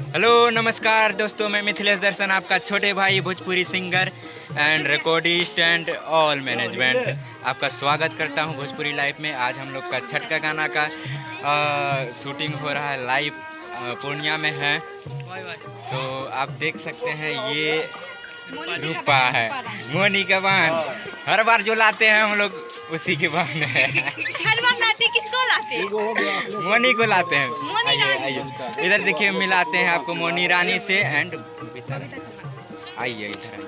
Hello नमस्कार दोस्तों, मैं मिथिलेश दर्शन, आपका छोटे भाई Bhojpuri singer and recordist and all management आपका स्वागत करता हूं भोजपुरी लाइफ में। आज हम लोग का छठ का गाना का शूटिंग हो रहा है, लाइव पूर्णिया में है। तो आप देख सकते हैं ये रूपा है, मोनी का बांध। हर बार जो लाते हैं हम लोग उसी के बांध है। हर बार लाते किसको लाते? मोनी को लाते हैं। आइए आइए इधर देखिए, मिलाते हैं आपको मोनी रानी से एंड आइए इधर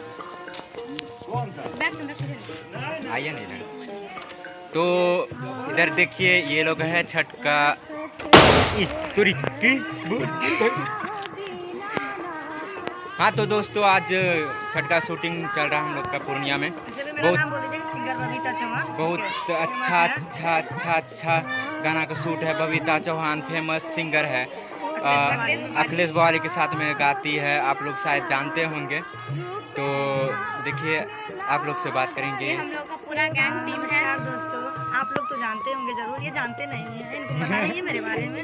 आइए ना इधर। तो इधर देखिए, ये लोग है छठ का हाँ। तो दोस्तों आज छठ का शूटिंग चल रहा है हम लोग का पूर्णिया में। बहुत अच्छा गाना का शूट है। बबीता चौहान फेमस सिंगर है, अखिलेश बवाली के साथ में गाती है, आप लोग शायद जानते होंगे। तो देखिए आप लोग से बात करेंगे। ये हम लोग का पूरा गैंग टीम है दोस्तों, आप लोग तो जानते होंगे जरूर, ये जानते नहीं हैं, इनको पता नहीं है मेरे बारे में,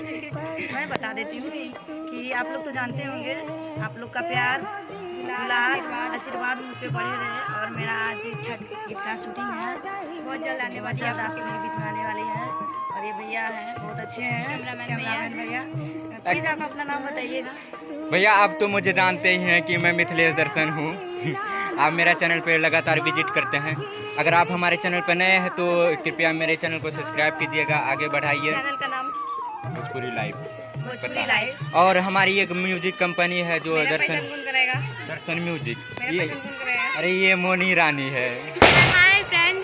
मैं बता देती हूँ कि आप लोग तो जानते होंगे। आप लोग का प्यार आशीर्वाद मुझ पे बढ़े रहे। और मेरा आज छठ गीत का शूटिंग है, बहुत जल्द आने वाली है, आप मेरे बीच में आने वाली है। और ये भैया हैं, बहुत अच्छे हैं कैमरामैन भैया। प्लीज आप अपना नाम बताइएगा। भैया आप तो मुझे जानते ही हैं कि मैं मिथिलेश दर्शन हूँ। आप मेरा चैनल पे लगातार विजिट करते हैं। अगर आप हमारे चैनल पर नए हैं तो कृपया मेरे चैनल को सब्सक्राइब कीजिएगा, आगे बढ़ाइए। चैनल का नाम भोजपुरी लाइव। और और हमारी एक म्यूजिक कंपनी है जो दर्शन म्यूजिक। ये अरे ये मोनी रानी है। हाय फ्रेंड,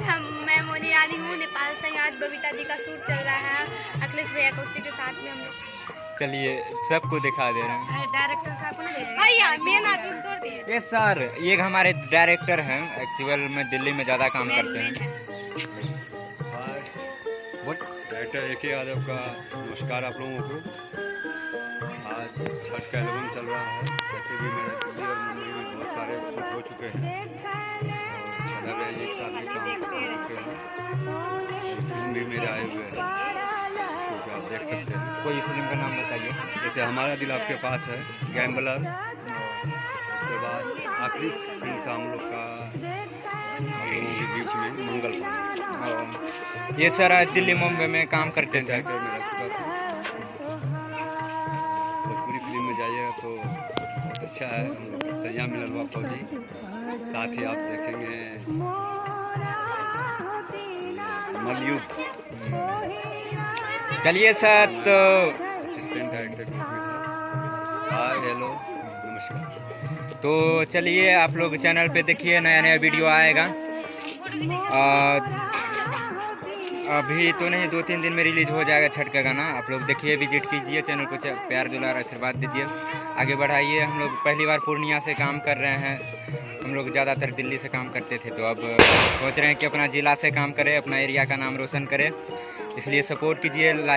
मैं मोनी रानी हूँ नेपाल से। आज बबीता जी का शूट चल रहा है अखिलेश भैया को, उसी के साथ में हम लोग। चलिए सबको दिखा दे रहे हैं। डायरेक्टर साहब को नहीं भैया, मेन आदमी छोड़ दिए। ये सर, ये हमारे डायरेक्टर हैं, एक्चुअल में दिल्ली में ज़्यादा काम करते हैं। डायरेक्टर AK यादव का नमस्कार आप लोगों को। आज छठ का एल्बम चल रहा है, वैसे भी मेरे दिल्ली और मुंबई में बहुत सारे शूट हो चुके हैं और छठा में एक साथ भी काम कर चुके हैं। फिल्म भी मेरे आए हुए हैं, इसको आप देख सकते हैं। कोई फिल्म का नाम बताइए। जैसे हमारा दिल आपके पास है, गैम्बलर। उसके बाद आखिरी फिल्म था हम लोग का हम लोगों के बीच में, मंगल पांडे। ये सर दिल्ली मुंबई में काम करते थे। भोजपुरी फिल्म में जाइएगा तो बहुत अच्छा है। हम लोग का सैया मिललवा फौजी, साथ ही आप देखेंगे मलयुद्ध। चलिए सर, तो असिस्टेंट डायरेक्टर भी था। हाय हेलो नमस्कार। तो चलिए आप लोग चैनल पे देखिए, नया नया वीडियो आएगा। अभी तो नहीं, 2-3 दिन में रिलीज हो जाएगा छठ का गाना। आप लोग देखिए, विजिट कीजिए, चैनल को प्यार दुलार आशीर्वाद दीजिए, आगे बढ़ाइए। हम लोग पहली बार पूर्णिया से काम कर रहे हैं। हम लोग ज़्यादातर दिल्ली से काम करते थे, तो अब सोच रहे हैं कि अपना ज़िला से काम करें, अपना एरिया का नाम रोशन करें। इसलिए सपोर्ट कीजिए।